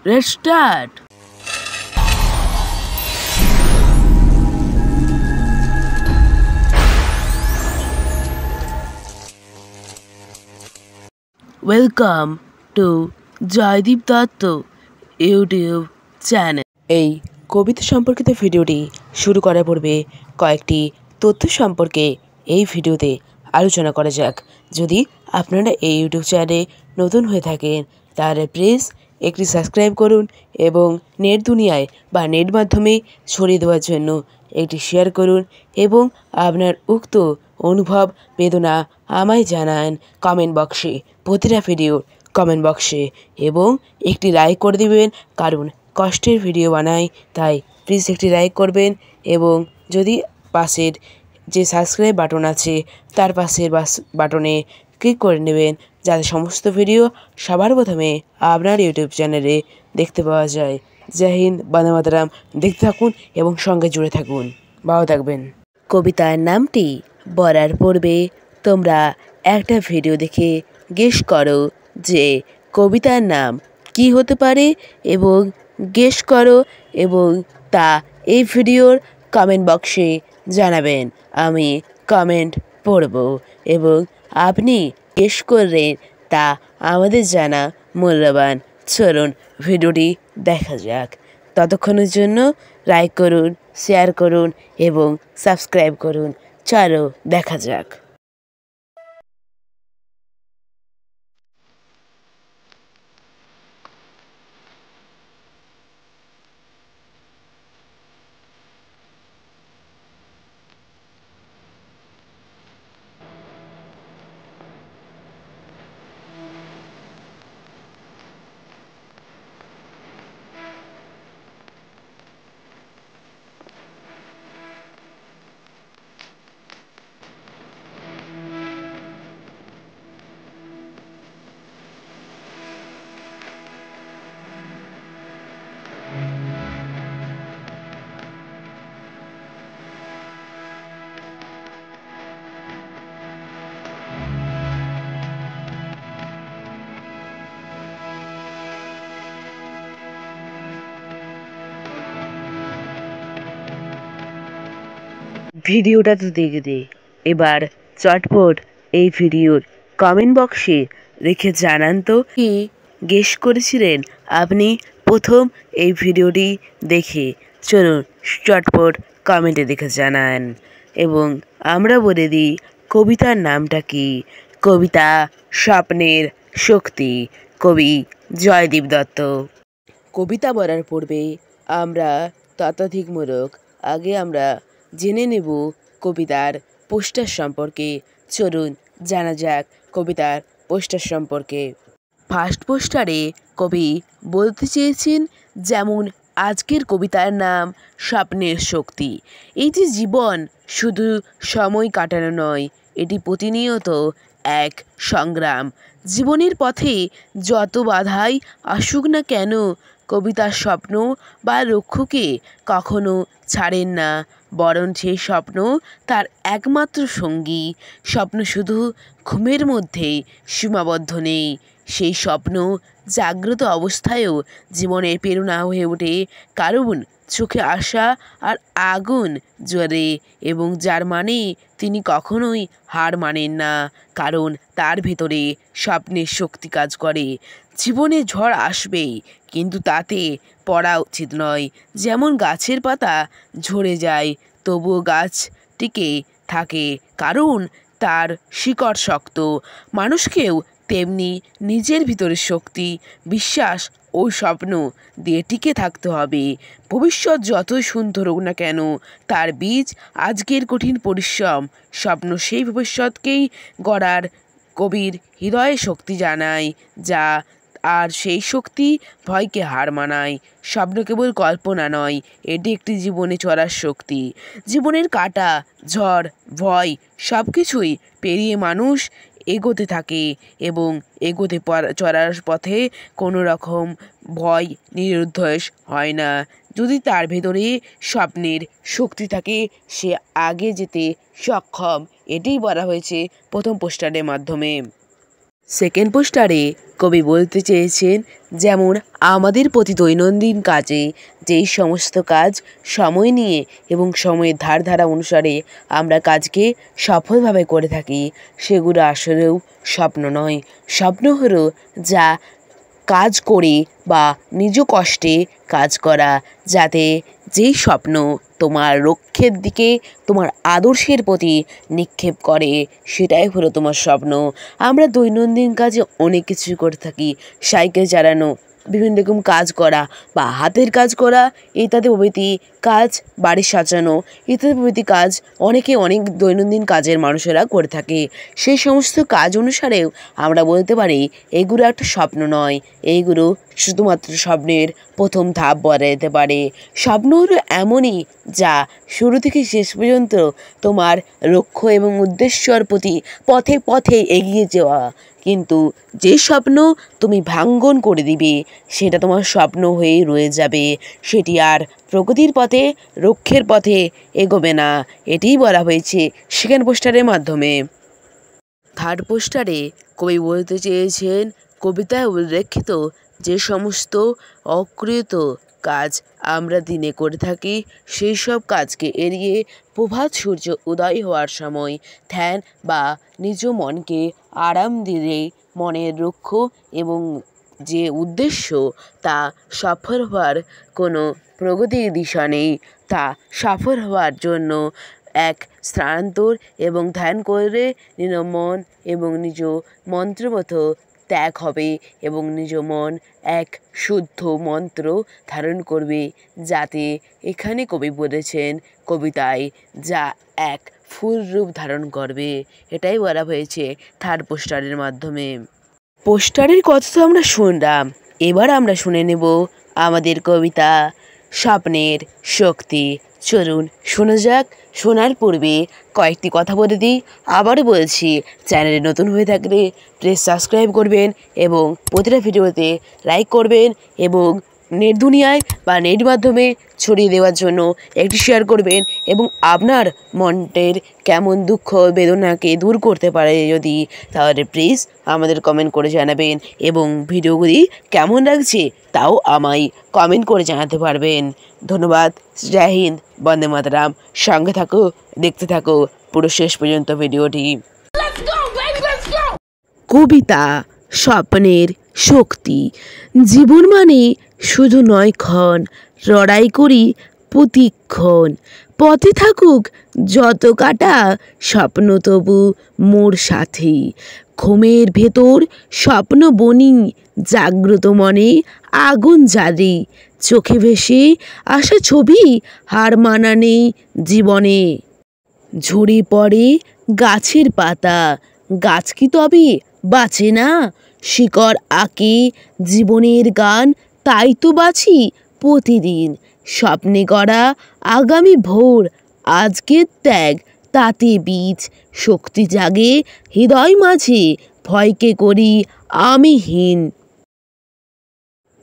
Let's start. Welcome to Joydeep Dutta YouTube channel. এই কবিতা সম্পর্কিত ভিডিওটি শুরু করার পূর্বে কয়েকটি তথ্য সম্পর্কে এই ভিডিওতে আলোচনা করা যাক। যদি আপনারা এই ইউটিউব চ্যানেলে নতুন হয়ে থাকেন তাহলে প্লিজ একটি সাবস্ক্রাইব করুন এবং নেট দুনিয়ায় বা নেট মাধ্যমে ছড়িয়ে দেওয়ার জন্য একটি শেয়ার করুন এবং আপনার উক্ত অনুভব বেদনা আমায় জানান কমেন্ট বক্সে, প্রতিটা ভিডিওর কমেন্ট বক্সে, এবং একটি লাইক করে দিবেন কারণ কষ্টের ভিডিও বানাই, তাই প্লিজ একটি লাইক করবেন এবং যদি পাশের যে সাবস্ক্রাইব বাটন আছে তার পাশের বাটনে ক্লিক করে নেবেন যাতে সমস্ত ভিডিও সবার প্রথমে আপনার ইউটিউব চ্যানেলে দেখতে পাওয়া যায়। জয় হিন্দ, বন্দে মাতরম। দেখতে থাকুন এবং সঙ্গে জুড়ে থাকুন। ভালো থাকবেন। কবিতার নামটি বলার পূর্বে তোমরা একটা ভিডিও দেখে গেস করো যে কবিতার নাম কি হতে পারে এবং গেস করো এবং তা এই ভিডিওর কমেন্ট বক্সে জানাবেন। আমি কমেন্ট পড়ব এবং আপনি গেস করলেন তা আমাদের জানা মূল্যবান। চলুন ভিডিওটি দেখা যাক। ততক্ষণের জন্য লাইক করুন, শেয়ার করুন এবং সাবস্ক্রাইব করুন। চলো দেখা যাক। ভিডিওটা তো দেখে এবার চটপট এই ভিডিওর কমেন্ট বক্সে রেখে জানান তো কি গেস করেছিলেন আপনি প্রথম এই ভিডিওটি দেখে। চলুন চটপট কমেন্টে দেখে জানান এবং আমরা বলে দিই কবিতার নামটা কি। কবিতা স্বপ্নের শক্তি, কবি জয়দীপ দত্ত। কবিতা বলার পূর্বে আমরা ততোধিকমূলক আগে আমরা জেনে নেব কবিতার পোস্টার সম্পর্কে। চলুন জানা যাক কবিতার পোস্টার সম্পর্কে। ফার্স্ট পোস্টারে কবি বলতে চেয়েছেন যেমন আজকের কবিতার নাম স্বপ্নের শক্তি। এই যে জীবন শুধু সময় কাটানো নয়, এটি প্রতিনিয়ত এক সংগ্রাম। জীবনের পথে যত বাধাই আসুক না কেন কবিতার স্বপ্ন বা লক্ষ্যকে কখনো ছাড়েন না, বরং সেই স্বপ্ন তার একমাত্র সঙ্গী। স্বপ্ন শুধু ঘুমের মধ্যেই সীমাবদ্ধ নেই, সেই স্বপ্ন জাগ্রত অবস্থায়ও জীবনের প্রেরণা হয়ে ওঠে, কারণ চোখে আসা আর আগুন জ্বলে এবং যার মানে তিনি কখনোই হার মানেন না, কারণ তার ভেতরে স্বপ্নের শক্তি কাজ করে। জীবনে ঝড় আসবেই, কিন্তু তাতে পড়া উচিত নয়। যেমন গাছের পাতা ঝরে যায় তবুও গাছ টিকে থাকে কারণ তার শিকড় শক্ত। মানুষকেও তেমনি নিজের ভিতরের শক্তি, বিশ্বাস ও স্বপ্ন দিয়ে টিকে থাকতে হবে। ভবিষ্যৎ যতই সুন্দর হোক না কেন তার বীজ আজকের কঠিন পরিশ্রম। স্বপ্ন সেই ভবিষ্যৎকেই গড়ার কবির হৃদয়ে শক্তি জানায় যা আর সেই শক্তি ভয়কে হার মানায়। স্বপ্ন কেবল কল্পনা নয়, এটি একটি জীবনে চলার শক্তি। জীবনের কাটা, ঝড়, ভয় সব কিছুই পেরিয়ে মানুষ এগোতে থাকে এবং চলার পথে কোনো রকম ভয় নিরুদ্ধশ হয় না। যদি তার ভেতরে স্বপ্নের শক্তি থাকে সে আগে যেতে সক্ষম। এটিই বলা হয়েছে প্রথম পোস্টারের মাধ্যমে। সেকেন্ড পোস্টারে কবি বলতে চেয়েছেন, যেমন আমাদের প্রতি দৈনন্দিন কাজে যেই সমস্ত কাজ সময় নিয়ে এবং সময়ের ধারা অনুসারে আমরা কাজকে সফলভাবে করে থাকি, সেগুলো আসলেও স্বপ্ন নয়। স্বপ্ন হলো যা কাজ করে বা নিজ কষ্টে কাজ করা, যাতে যেই স্বপ্ন তোমার লক্ষ্যের দিকে, তোমার আদর্শের প্রতি নিক্ষেপ করে, সেটাই হলো তোমার স্বপ্ন। আমরা দৈনন্দিন কাজে অনেক কিছু করে থাকি, সাইকেল চালানো, বিভিন্ন রকম কাজ করা বা হাতের কাজ করা ইত্যাদি প্রভৃতি কাজ, বাড়ি সাজানো ইত্যাদি প্রভৃতি কাজ অনেকে অনেক দৈনন্দিন কাজের মানুষেরা করে থাকে। সেই সমস্ত কাজ অনুসারেও আমরা বলতে পারি এগুলো একটা স্বপ্ন নয়, এইগুলো শুধুমাত্র স্বপ্নের প্রথম ধাপ বলা যেতে পারে। স্বপ্ন হলো এমনই যা শুরু থেকে শেষ পর্যন্ত তোমার লক্ষ্য এবং উদ্দেশ্যর প্রতি পথে পথে এগিয়ে যাওয়া, কিন্তু যে স্বপ্ন তুমি ভাঙ্গন করে দিবে সেটা তোমার স্বপ্ন হয়েই রয়ে যাবে, সেটি আর প্রগতির পথে, লক্ষ্যের পথে এগোবে না। এটিই বলা হয়েছে সেকেন্ড পোস্টারের মাধ্যমে। থার্ড পোস্টারে কবি বলতে চেয়েছেন, কবিতায় উল্লেখিত যে সমস্ত অকৃত কাজ আমরা দিনে করে থাকি, সেই সব কাজকে এড়িয়ে প্রভাত সূর্য উদয় হওয়ার সময় ধ্যান বা নিজ মনকে আরাম দিলে মনের লক্ষ্য এবং যে উদ্দেশ্য তা সফল হওয়ার কোনো প্রগতির দিশা নেই, তা সফল হওয়ার জন্য এক স্থানান্তর এবং ধ্যান করে নিজ মন এবং নিজ মন্ত্রমতো ত্যাগ হবে এবং নিজ মন এক শুদ্ধ মন্ত্র ধারণ করবে, যাতে এখানে কবি বলেছেন কবিতায় যা এক ফুল রূপ ধারণ করবে। এটাই বলা হয়েছে থার্ড পোস্টারের মাধ্যমে। পোস্টারের কথা তো আমরা শুনলাম, এবার আমরা শুনে নেব আমাদের কবিতা স্বপ্নের শক্তি। চলুন শোনা যাক। শোনার পূর্বে কয়েকটি কথা বলে দিই, আবারও বলছি, চ্যানেলে নতুন হয়ে থাকলে প্লিজ সাবস্ক্রাইব করবেন এবং প্রতিটা ভিডিওতে লাইক করবেন এবং নেট দুনিয়ায় বা নেট মাধ্যমে ছড়িয়ে দেওয়ার জন্য একটি শেয়ার করবেন এবং আপনার মনের কেমন দুঃখ বেদনাকে দূর করতে পারে যদি, তাহলে প্লিজ আমাদের কমেন্ট করে জানাবেন এবং ভিডিওগুলি কেমন লাগছে তাও আমায় কমেন্ট করে জানাতে পারবেন। ধন্যবাদ। জয় হিন্দ, বন্দে মাতরম। সঙ্গে থাকো, দেখতে থাকো পুরো শেষ পর্যন্ত ভিডিওটি। কবিতা স্বপ্নের শক্তি। জীবন মানে শুধু নয় ক্ষণ, লড়াই করি প্রতিক্ষণ। পথে থাকুক যত কাটা, স্বপ্ন তবু মোর সাথী। ঘুমের ভেতর স্বপ্ন বনি, জাগ্রত মনে আগুন জ্বালি। চোখে ভেসে আসা ছবি, হার মানা নেই জীবনে। ঝরে পড়ে গাছের পাতা, গাছ কি তবে বাঁচে না? শিকড় আঁকে জীবনের গান, তাই তো বাঁচি প্রতিদিন। স্বপ্নে গড়া আগামী ভোর, আজকের ত্যাগ তাতে বীজ। শক্তি জাগে হৃদয় মাঝে, ভয়কে করি আমি হীন।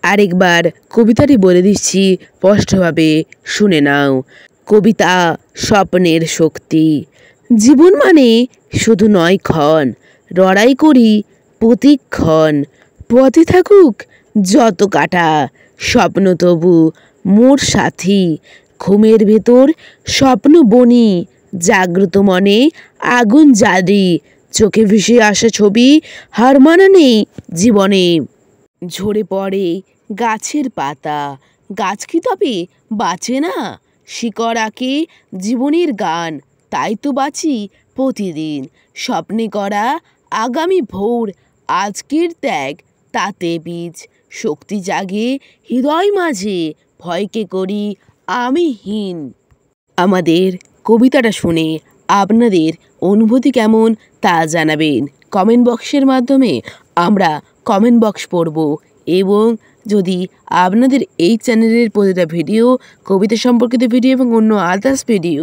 আরেকবার কবিতাটি বলে দিচ্ছি, স্পষ্টভাবে শুনে নাও। কবিতা স্বপ্নের শক্তি। জীবন মানে শুধু নয় ক্ষণ, লড়াই করি প্রতিক্ষণ। পথে থাকুক যত কাটা, স্বপ্ন তবু মোর সাথী। ঘুমের ভেতর স্বপ্ন বনি, জাগ্রত মনে আগুন জ্বালি। চোখে ভেসে আসা ছবি, হার মানা নেই জীবনে। ঝরে পড়ে গাছের পাতা, গাছ কি তবে বাঁচে না? শিকড় আঁকে জীবনের গান, তাই তো বাঁচি প্রতিদিন। স্বপ্নে করা আগামী ভোর, আজকের ত্যাগ তাতে বীজ। শক্তি জাগে হৃদয় মাঝে, ভয়কে করি আমি হীন। আমাদের কবিতাটা শুনে আপনাদের অনুভূতি কেমন তা জানাবেন কমেন্ট বক্সের মাধ্যমে। আমরা কমেন্ট বক্স পড়ব এবং যদি আপনাদের এই চ্যানেলের প্রতিটা ভিডিও, কবিতা সম্পর্কিত ভিডিও এবং অন্য আদার্স ভিডিও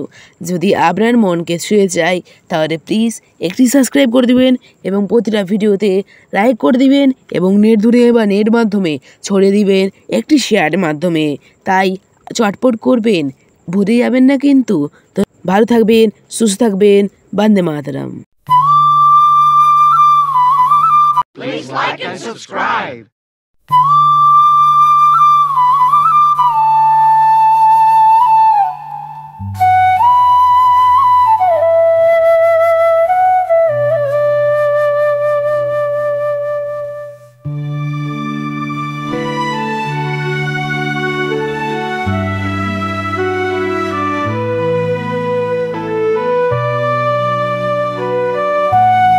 যদি আপনার মনকে ছুঁয়ে যায়, তাহলে প্লিজ একটি সাবস্ক্রাইব করে দেবেন এবং প্রতিটা ভিডিওতে লাইক করে দিবেন এবং নেট দূরে বা নেট মাধ্যমে ছড়িয়ে দিবেন একটি শেয়ারের মাধ্যমে। তাই চটপট করবেন, ভুলে যাবেন না কিন্তু। তো ভালো থাকবেন, সুস্থ থাকবেন। বন্দে মাতরম। Please like and subscribe.